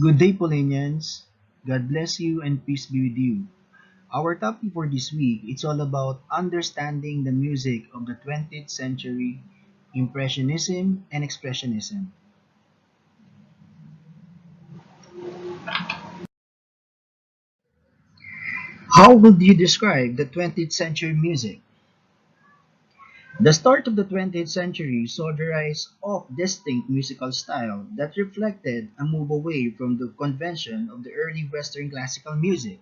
Good day, Polinians. God bless you and peace be with you. Our topic for this week it's all about understanding the music of the 20th century, Impressionism and Expressionism. How would you describe the 20th century music? The start of the 20th century saw the rise of distinct musical style that reflected a move away from the convention of the early Western classical music.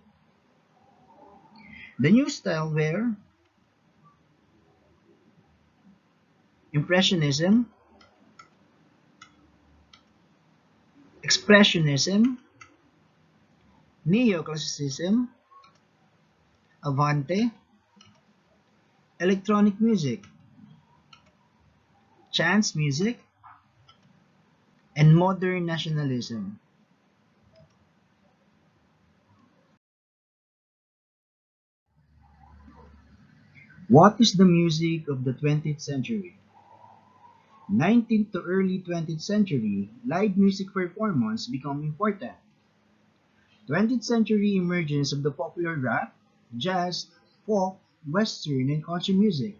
The new style were Impressionism, Expressionism, Neoclassicism, Avante, electronic music, chance music, and modern nationalism. What is the music of the 20th century? 19th to early 20th century, live music performance become important. 20th century emergence of the popular rap, jazz, folk, western, and country music.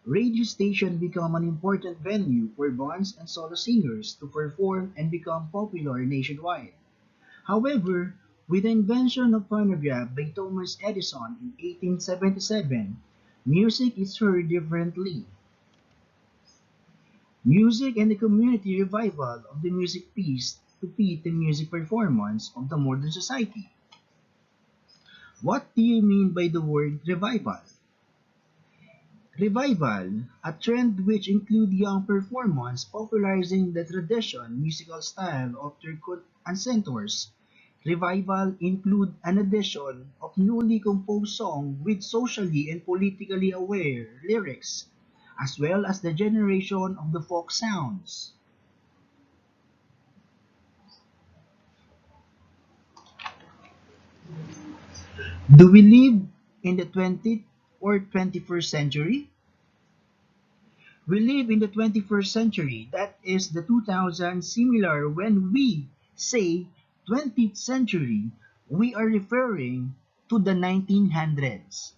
Radio station become an important venue for bands and solo singers to perform and become popular nationwide. However, with the invention of phonograph by Thomas Edison in 1877, music is heard differently. Music and the community revival of the music piece to fit the music performance of the modern society. What do you mean by the word revival? Revival, a trend which include young performance popularizing the tradition musical style of their ancestors. Revival include an addition of newly composed song with socially and politically aware lyrics, as well as the generation of the folk sounds. Do we live in the 20th or 21st century? We live in the 21st century, that is the 2000s. Similar when we say 20th century, we are referring to the 1900s.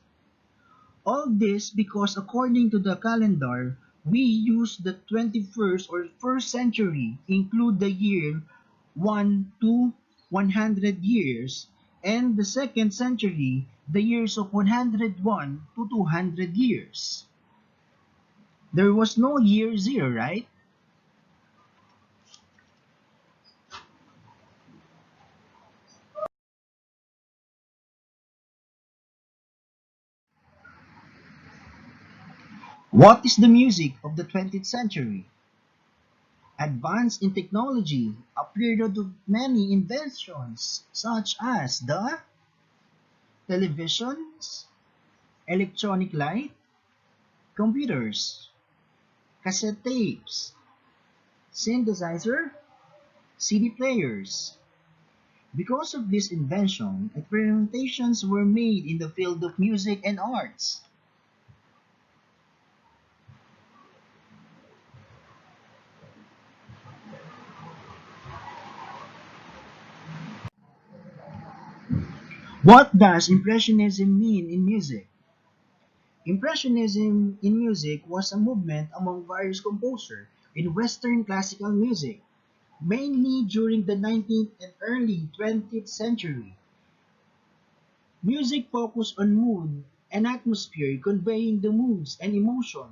All this because according to the calendar, we use the 21st or first century include the year 1 to 100 years and the second century the years of 101 to 200 years. There was no year zero, right? What is the music of the 20th century? Advance in technology, a period of many inventions such as the televisions, electronic light, computers, cassette tapes, synthesizer, CD players. Because of this invention, experimentations were made in the field of music and arts. What does Impressionism mean in music? Impressionism in music was a movement among various composers in Western classical music, mainly during the 19th and early 20th century. Music focused on mood and atmosphere, conveying the moods and emotion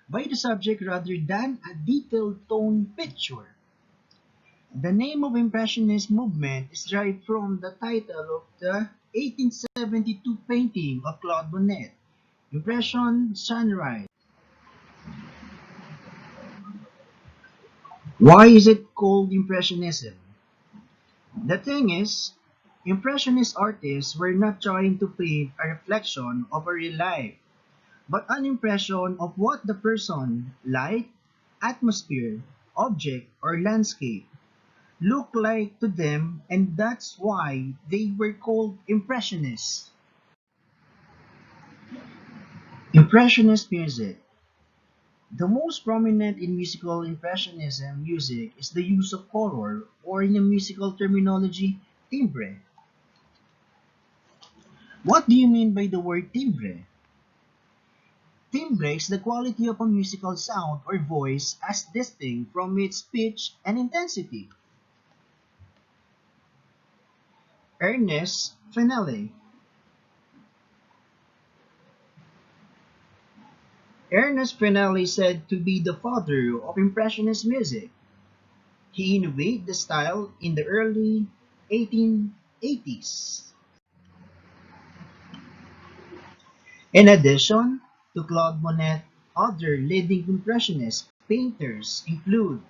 by the subject rather than a detailed tone picture. The name of Impressionist movement is derived from the title of the 1872 painting of Claude Monet, Impression Sunrise. Why is it called Impressionism? The thing is, Impressionist artists were not trying to paint a reflection of a real life, but an impression of what the person, light, atmosphere, object, or landscape look like to them, and that's why they were called Impressionists. Impressionist music. The most prominent in musical impressionism music is the use of color, or in a musical terminology, timbre. What do you mean by the word timbre? Timbre is the quality of a musical sound or voice as distinct from its pitch and intensity. Ernest Fennelly. Ernest Fennelly said to be the father of Impressionist music. He innovated the style in the early 1880s. In addition to Claude Monet, other leading Impressionist painters include.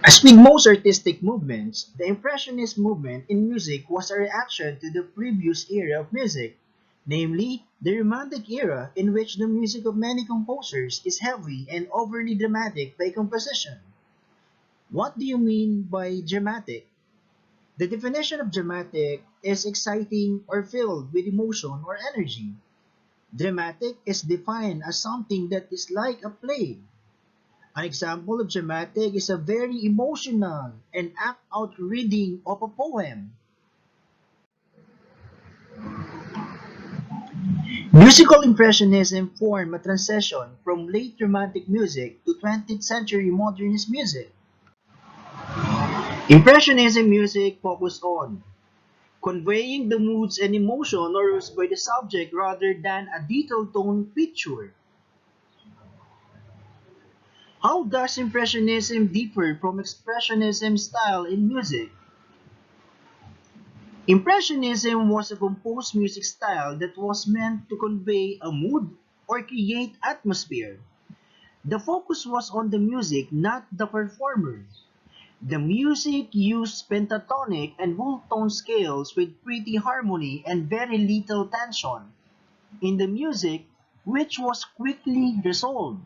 As with most artistic movements, the Impressionist movement in music was a reaction to the previous era of music, namely the Romantic era, in which the music of many composers is heavy and overly dramatic by composition. What do you mean by dramatic? The definition of dramatic is exciting or filled with emotion or energy. Dramatic is defined as something that is like a play. An example of dramatic is a very emotional and act-out reading of a poem. Musical Impressionism formed a transition from late Romantic music to 20th century modernist music. Impressionism music focused on conveying the moods and emotion aroused by the subject rather than a detailed tone picture. How does Impressionism differ from Expressionism style in music? Impressionism was a composed music style that was meant to convey a mood or create atmosphere. The focus was on the music, not the performer. The music used pentatonic and whole tone scales with pretty harmony and very little tension in the music, which was quickly resolved.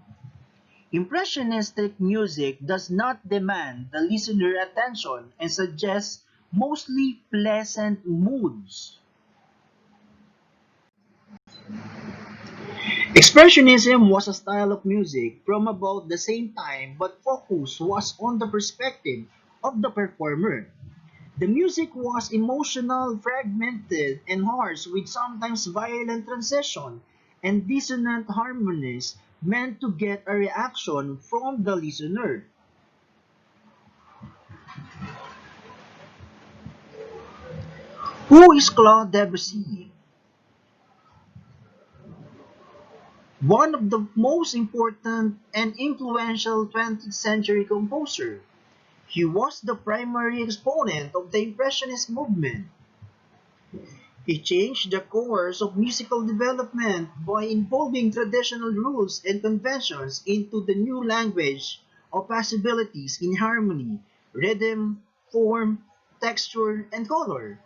Impressionistic music does not demand the listener attention and suggests mostly pleasant moods. Expressionism was a style of music from about the same time, but focus was on the perspective of the performer. The music was emotional, fragmented, and harsh with sometimes violent transition and dissonant harmonies meant to get a reaction from the listener. Who is Claude Debussy? One of the most important and influential 20th century composer. He was the primary exponent of the Impressionist movement. He changed the course of musical development by involving traditional rules and conventions into the new language of possibilities in harmony, rhythm, form, texture, and color.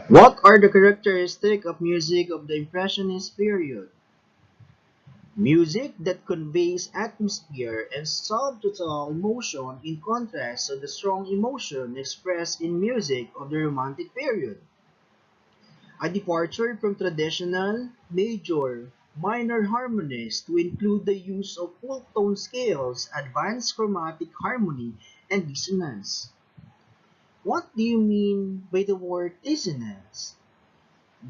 What are the characteristics of music of the Impressionist period? Music that conveys atmosphere and subtle emotion in contrast to the strong emotion expressed in music of the Romantic period. A departure from traditional major minor harmonies to include the use of full tone scales, advanced chromatic harmony, and dissonance. What do you mean by the word dissonance?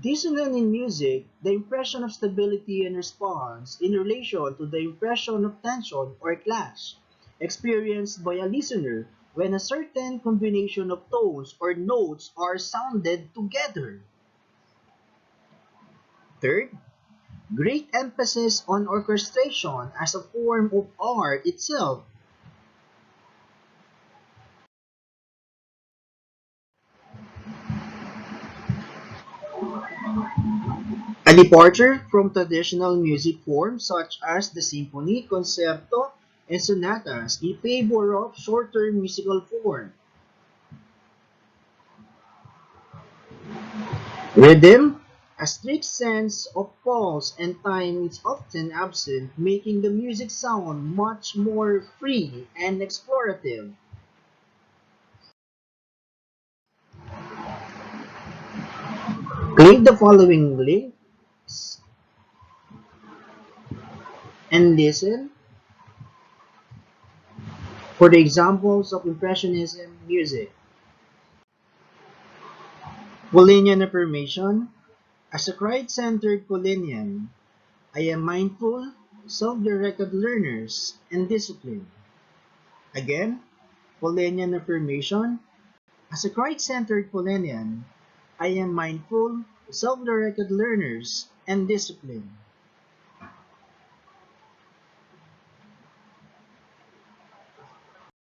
Dissonant in music, the impression of stability and response in relation to the impression of tension or clash experienced by a listener when a certain combination of tones or notes are sounded together. Third, great emphasis on orchestration as a form of art itself. A departure from traditional music forms such as the symphony, concerto, and sonatas in favor of shorter musical form. Rhythm. A strict sense of pulse and time is often absent, making the music sound much more free and explorative. Click the following links and listen for the examples of Impressionism music. Pollinian affirmation. As a Christ-centered Pollinian, I am mindful, self-directed learners, and disciplined. Again, Pollinian affirmation. As a Christ-centered Pollinian, I am mindful, self-directed learners, and disciplined.